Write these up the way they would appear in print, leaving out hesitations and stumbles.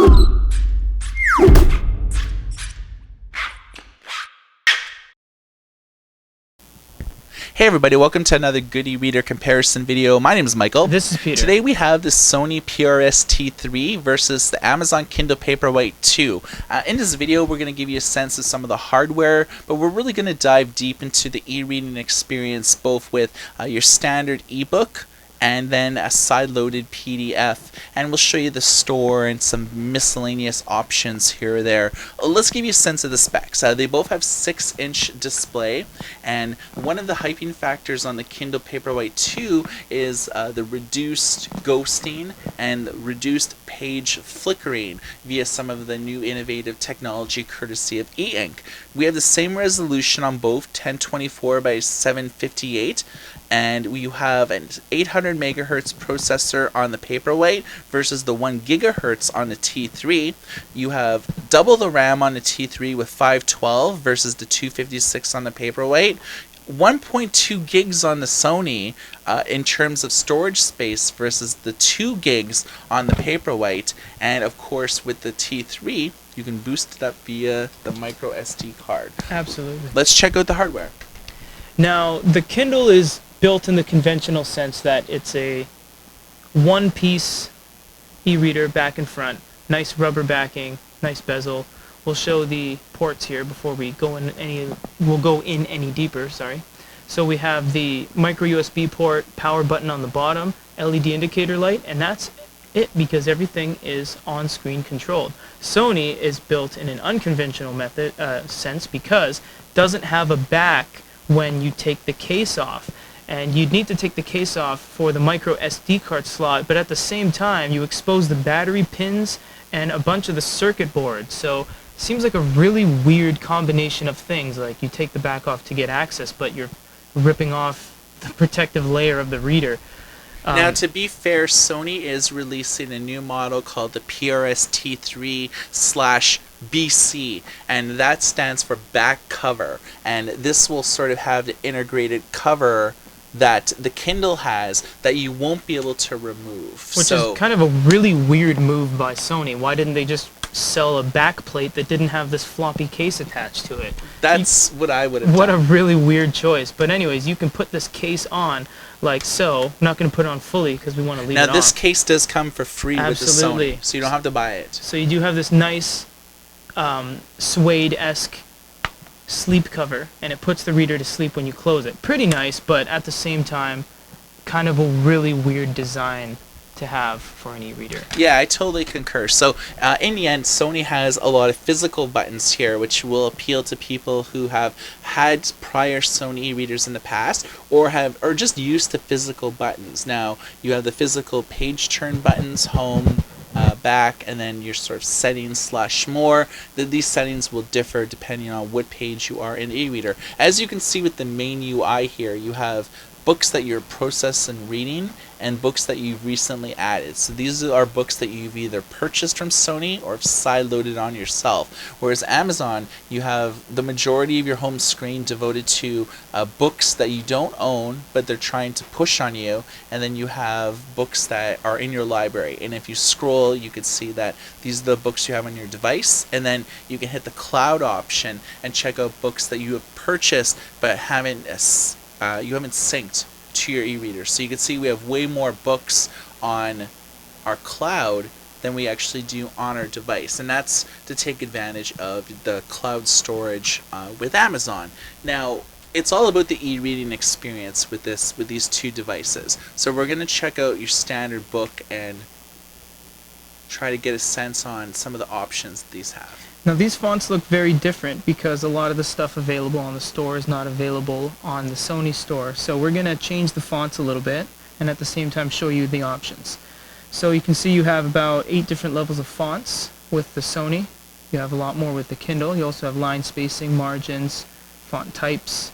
Hey everybody, welcome to another good e-reader comparison video. My name is Michael. This is Peter. Today we have the Sony PRS T3 versus the Amazon Kindle Paperwhite 2. In this video we're going to give you a sense of some of the hardware, but we're really going to dive deep into the e-reading experience, both with your standard ebook and then a side-loaded PDF, and we'll show you the store and some miscellaneous options here or there. Let's give you a sense of the specs. They both have 6-inch display, and one of the hyping factors on the Kindle Paperwhite 2 is the reduced ghosting and reduced page flickering via some of the new innovative technology courtesy of e-ink. We have the same resolution on both, 1024 by 758, and we have an 800 megahertz processor on the Paperwhite versus the 1 gigahertz on the T3. You have double the RAM on the T3 with 512 versus the 256 on the Paperwhite. 1.2 gigs on the Sony in terms of storage space versus the 2 gigs on the Paperwhite, and of course with the T3 you can boost it up via the micro SD card. Absolutely. Let's check out the hardware. Now, the Kindle is built in the conventional sense that it's a one-piece e-reader back and front, nice rubber backing, nice bezel. We'll show the ports here before we go in any deeper. So we have the micro USB port, power button on the bottom, LED indicator light, and that's it because everything is on-screen controlled. Sony is built in an unconventional method sense because it doesn't have a back when you take the case off. And you'd need to take the case off for the micro SD card slot, but at the same time you expose the battery pins and a bunch of the circuit boards. So it seems like a really weird combination of things, like you take the back off to get access, but you're ripping off the protective layer of the reader. Now, to be fair, Sony is releasing a new model called the PRS T3/BC, and that stands for back cover, and this will sort of have the integrated cover that the Kindle has that you won't be able to remove. Which is kind of a really weird move by Sony. Why didn't they just sell a back plate that didn't have this floppy case attached to it? That's what I would have done. What a done. really weird choice. But anyways, you can put this case on like so. I'm not going to put it on fully because we want to leave it on. Now this case does come for free Absolutely. with the Sony, so you don't have to buy it. So you do have this nice suede-esque sleep cover, and it puts the reader to sleep when you close it. Pretty nice, but at the same time kind of a really weird design to have for an e-reader. Yeah, I totally concur. So in the end, Sony has a lot of physical buttons here which will appeal to people who have had prior Sony e-readers in the past or just used to physical buttons. Now you have the physical page turn buttons, home, back, and then your sort of settings / more. These settings will differ depending on what page you are in the e-reader. As you can see with the main UI here, you have books that you're processing reading and books that you've recently added. So these are books that you've either purchased from Sony or side-loaded on yourself. Whereas Amazon, you have the majority of your home screen devoted to books that you don't own but they're trying to push on you, and then you have books that are in your library. And if you scroll, you can see that these are the books you have on your device, and then you can hit the cloud option and check out books that you have purchased but haven't synced to your e-reader. So you can see we have way more books on our cloud than we actually do on our device, and that's to take advantage of the cloud storage with Amazon. Now it's all about the e-reading experience with these two devices. So we're going to check out your standard book and try to get a sense on some of the options that these have. Now these fonts look very different because a lot of the stuff available on the store is not available on the Sony store. So we're going to change the fonts a little bit and at the same time show you the options. So you can see you have about 8 different levels of fonts with the Sony. You have a lot more with the Kindle. You also have line spacing, margins, font types.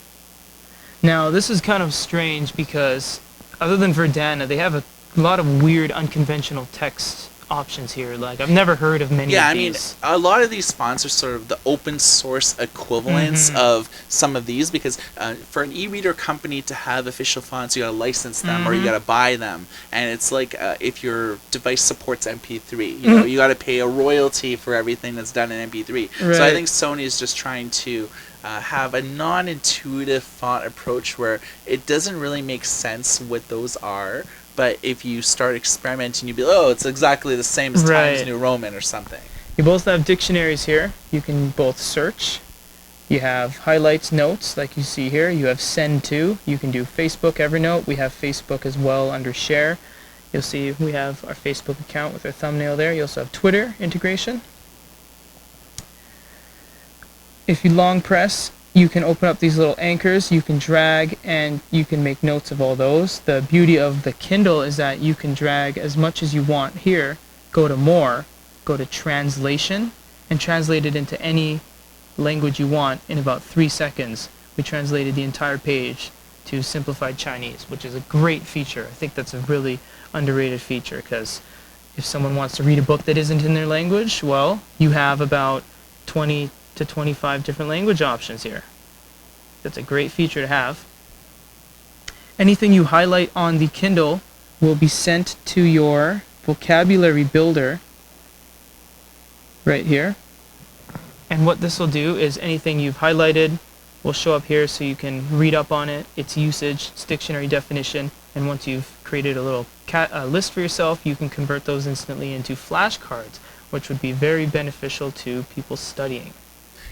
Now this is kind of strange because other than Verdana, they have a lot of weird unconventional text options here. Like I've never heard of many Yeah, of I mean, these. a lot of these fonts are sort of the open source equivalents Mm-hmm. of some of these because for an e-reader company to have official fonts, you gotta license them or you Mm-hmm. gotta buy them, and it's like if your device supports MP3, Mm-hmm. you gotta pay a royalty for everything that's done in MP3. So I Right. think Sony is just trying to have a non-intuitive font approach where it doesn't really make sense what those are. But if you start experimenting, you'd be like, oh, it's exactly the same as Times Right. New Roman or something. You both have dictionaries here. You can both search. You have highlights, notes, like you see here. You have send to. You can do Facebook, Evernote. We have Facebook as well under share. You'll see we have our Facebook account with our thumbnail there. You also have Twitter integration. If you long press, you can open up these little anchors. You can drag and you can make notes of all those. The beauty of the Kindle is that you can drag as much as you want here. Go to more, go to translation, and translate it into any language you want in about 3 seconds. We translated the entire page to simplified Chinese, which is a great feature. I think that's a really underrated feature because if someone wants to read a book that isn't in their language, well, you have about 20 to 25 different language options here. That's a great feature to have. Anything you highlight on the Kindle will be sent to your vocabulary builder right here. And what this will do is anything you've highlighted will show up here so you can read up on it, its usage, its dictionary definition, and once you've created a little list for yourself, you can convert those instantly into flashcards, which would be very beneficial to people studying.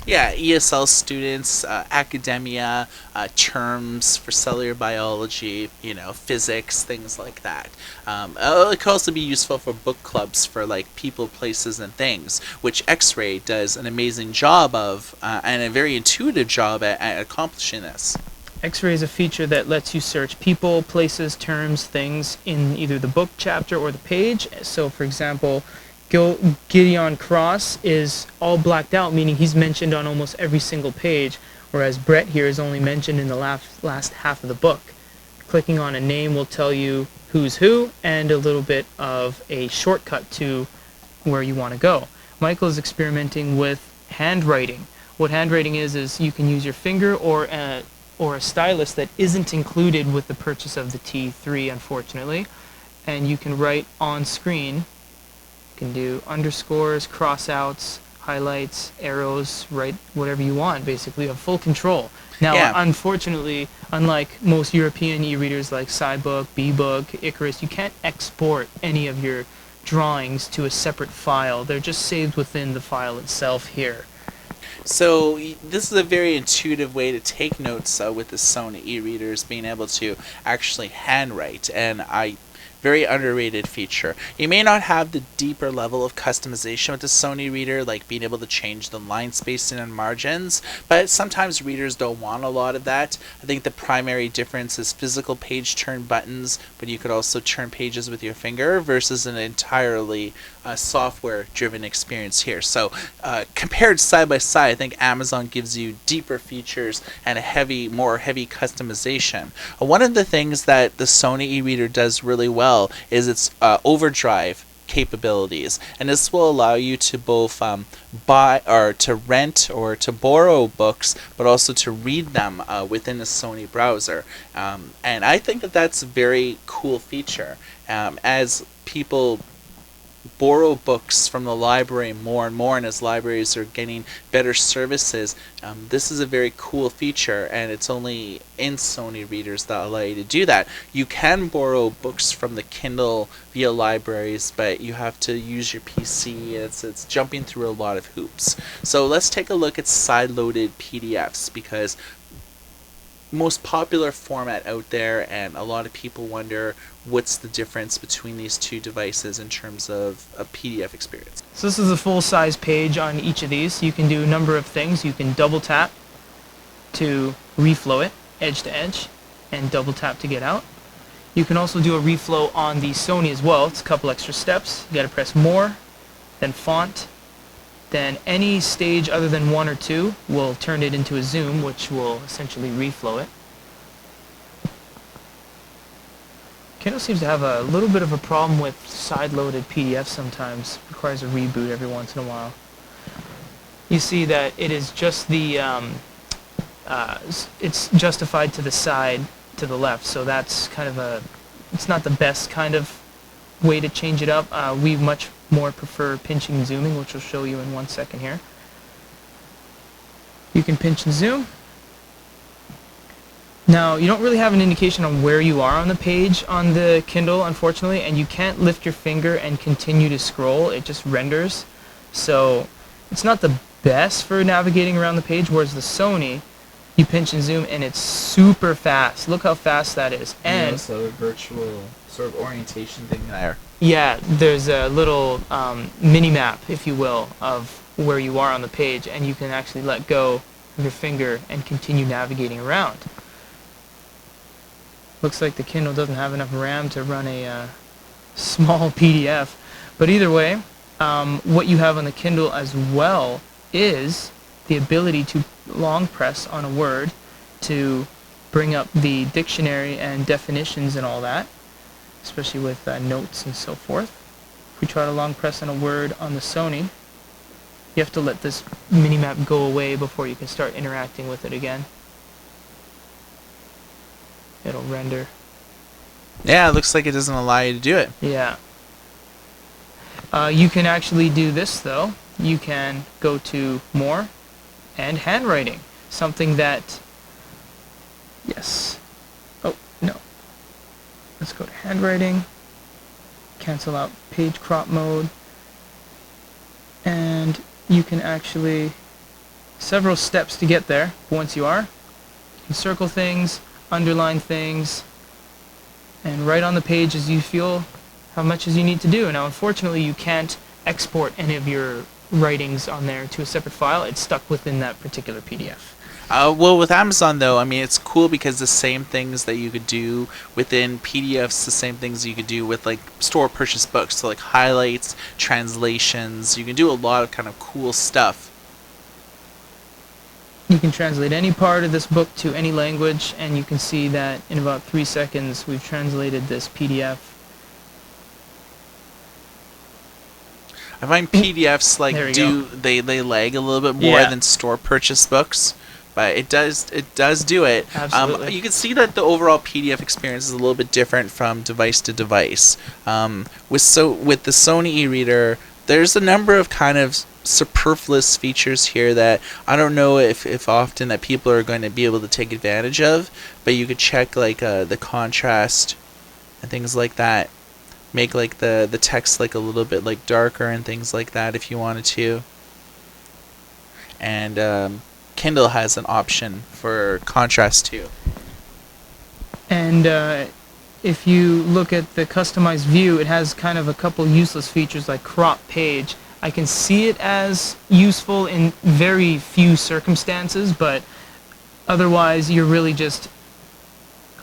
Yeah, ESL students, academia, terms for cellular biology, physics, things like that. It could also be useful for book clubs for like people, places, and things, which X-Ray does an amazing job of, and a very intuitive job at accomplishing this. X-ray is a feature that lets you search people, places, terms, things in either the book chapter or the page. So, for example, Gideon Cross is all blacked out, meaning he's mentioned on almost every single page, whereas Brett here is only mentioned in the last half of the book. Clicking on a name will tell you who's who and a little bit of a shortcut to where you want to go. Michael is experimenting with handwriting. What handwriting is you can use your finger or a stylus that isn't included with the purchase of the T3, unfortunately, and you can write on screen. You can do underscores, crossouts, highlights, arrows, write whatever you want, basically. You have full control. Now, Yeah. unfortunately, unlike most European e-readers like SciBook, bBook, Icarus, you can't export any of your drawings to a separate file. They're just saved within the file itself here. So this is a very intuitive way to take notes with the Sony e-readers, being able to actually handwrite, and very underrated feature. You may not have the deeper level of customization with the Sony reader, like being able to change the line spacing and margins, but sometimes readers don't want a lot of that. I think the primary difference is physical page turn buttons, but you could also turn pages with your finger versus an entirely software-driven experience here. So compared side by side, I think Amazon gives you deeper features and more heavy customization. One of the things that the Sony e-reader does really well is its overdrive capabilities, and this will allow you to both buy or to rent or to borrow books, but also to read them within the Sony browser. And I think that that's a very cool feature. As people borrow books from the library more and more, and as libraries are getting better services, this is a very cool feature, and it's only in Sony readers that allow you to do that. You can borrow books from the Kindle via libraries, but you have to use your PC. It's jumping through a lot of hoops. So let's take a look at side-loaded PDFs, because most popular format out there, and a lot of people wonder what's the difference between these two devices in terms of a PDF experience. So this is a full-size page on each of these. You can do a number of things. You can double tap to reflow it edge to edge and double tap to get out. You can also do a reflow on the Sony as well. It's a couple extra steps. You got to press more, then font, then any stage other than 1 or 2 will turn it into a zoom, which will essentially reflow it. Kindle seems to have a little bit of a problem with side-loaded PDFs sometimes. Requires a reboot every once in a while. You see that it is just the it's justified to the side to the left, so that's kind of a, it's not the best kind of way to change it up. We much more prefer pinching and zooming, which I'll show you in 1 second here. You can pinch and zoom. Now, you don't really have an indication on where you are on the page on the Kindle, unfortunately, and you can't lift your finger and continue to scroll. It just renders. So it's not the best for navigating around the page, whereas the Sony, you pinch and zoom and it's super fast. Look how fast that is. And also a virtual sort of orientation thing there. yeah, there's a little mini map, if you will, of where you are on the page, and you can actually let go of your finger and continue navigating around. Looks like the Kindle doesn't have enough RAM to run a small PDF, but either way, what you have on the Kindle as well is the ability to long press on a word to bring up the dictionary and definitions and all that, especially with notes and so forth. If we try to long press on a word on the Sony, you have to let this minimap go away before you can start interacting with it again. It'll render. Yeah, it looks like it doesn't allow you to do it. Yeah. You can actually do this though. You can go to More and Handwriting. Something that, yes. Oh, no. Let's go to Handwriting. Cancel out page crop mode. And you can actually, several steps to get there. Once you are, you can circle things, underline things, and write on the page as you feel how much as you need to do. Now, unfortunately, you can't export any of your writings on there to a separate file. It's stuck within that particular PDF. Well, with Amazon, though, I mean, it's cool because the same things that you could do within PDFs, the same things you could do with, like, store purchase books. So, like, highlights, translations. You can do a lot of kind of cool stuff. You can translate any part of this book to any language, and you can see that in about 3 seconds we've translated this PDF. I find PDFs they lag a little bit more than store purchase books, but it does do it. Absolutely. You can see that the overall PDF experience is a little bit different from device to device. With the Sony e-reader, there's a number of kind of superfluous features here that I don't know if often that people are going to be able to take advantage of, but you could check like the contrast and things like that. Make like the text like a little bit like darker and things like that if you wanted to. And Kindle has an option for contrast too. And if you look at the customized view, it has kind of a couple useless features like crop page. I can see it as useful in very few circumstances, but otherwise you're really just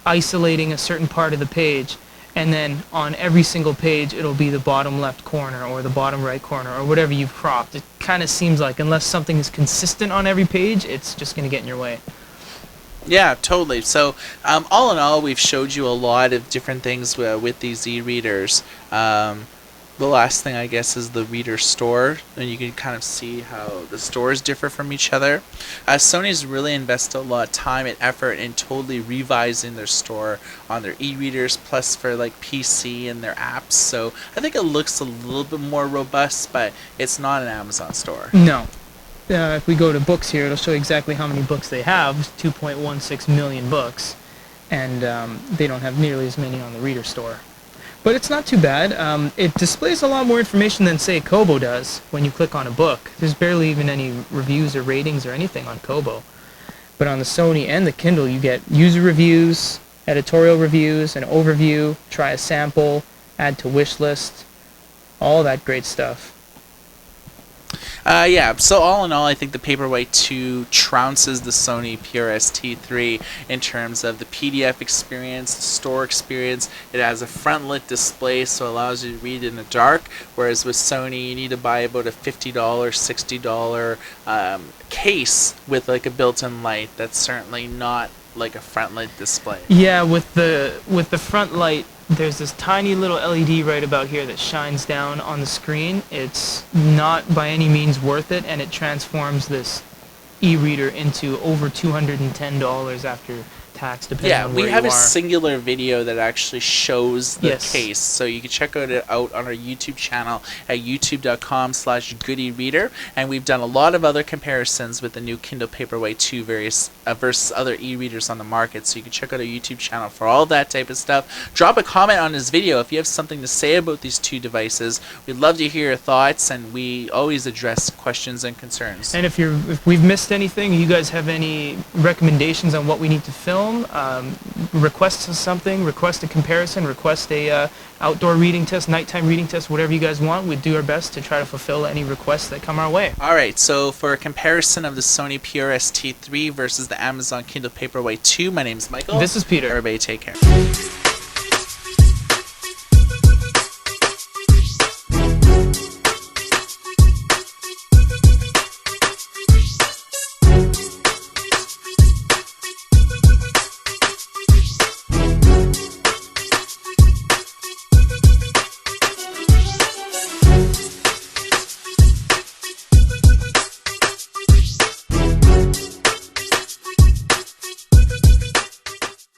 isolating a certain part of the page, and then on every single page it'll be the bottom left corner or the bottom right corner or whatever you've cropped. It kind of seems like unless something is consistent on every page, it's just going to get in your way. Yeah, totally. So, all in all, we've showed you a lot of different things with these e-readers. The last thing, I guess, is the reader store, and you can kind of see how the stores differ from each other. Sony's really invested a lot of time and effort in totally revising their store on their e-readers, plus for like PC and their apps. So I think it looks a little bit more robust, but it's not an Amazon store. No. If we go to books here, it'll show you exactly how many books they have. 2.16 million books, and they don't have nearly as many on the reader store. But it's not too bad. It displays a lot more information than, say, Kobo does when you click on a book. There's barely even any reviews or ratings or anything on Kobo. But on the Sony and the Kindle, you get user reviews, editorial reviews, an overview, try a sample, add to wish list, all that great stuff. Yeah, so all in all, I think the Paperwhite 2 trounces the Sony PRS T3 in terms of the PDF experience, the store experience. It has a front-lit display, so it allows you to read in the dark, whereas with Sony, you need to buy about a $50, $60 case with like a built-in light. That's certainly not like a front-lit display. Yeah, with the front light, there's this tiny little LED right about here that shines down on the screen. It's not by any means worth it, and it transforms this e-reader into over $210 after tax, depending on where we have you a are. singular video that actually shows the Yes. case, so you can check it out on our YouTube channel at youtube.com/goodereader, and we've done a lot of other comparisons with the new Kindle Paperwhite 2 versus other e-readers on the market, so you can check out our YouTube channel for all that type of stuff. Drop a comment on this video if you have something to say about these two devices. We'd love to hear your thoughts, and we always address questions and concerns. And if we've missed anything, you guys have any recommendations on what we need to film, request something, request a comparison, request a outdoor reading test, nighttime reading test, whatever you guys want, we'd do our best to try to fulfill any requests that come our way. Alright, so for a comparison of the Sony PRS-T3 versus the Amazon Kindle Paperwhite 2, my name's Michael. This is Peter. Everybody take care.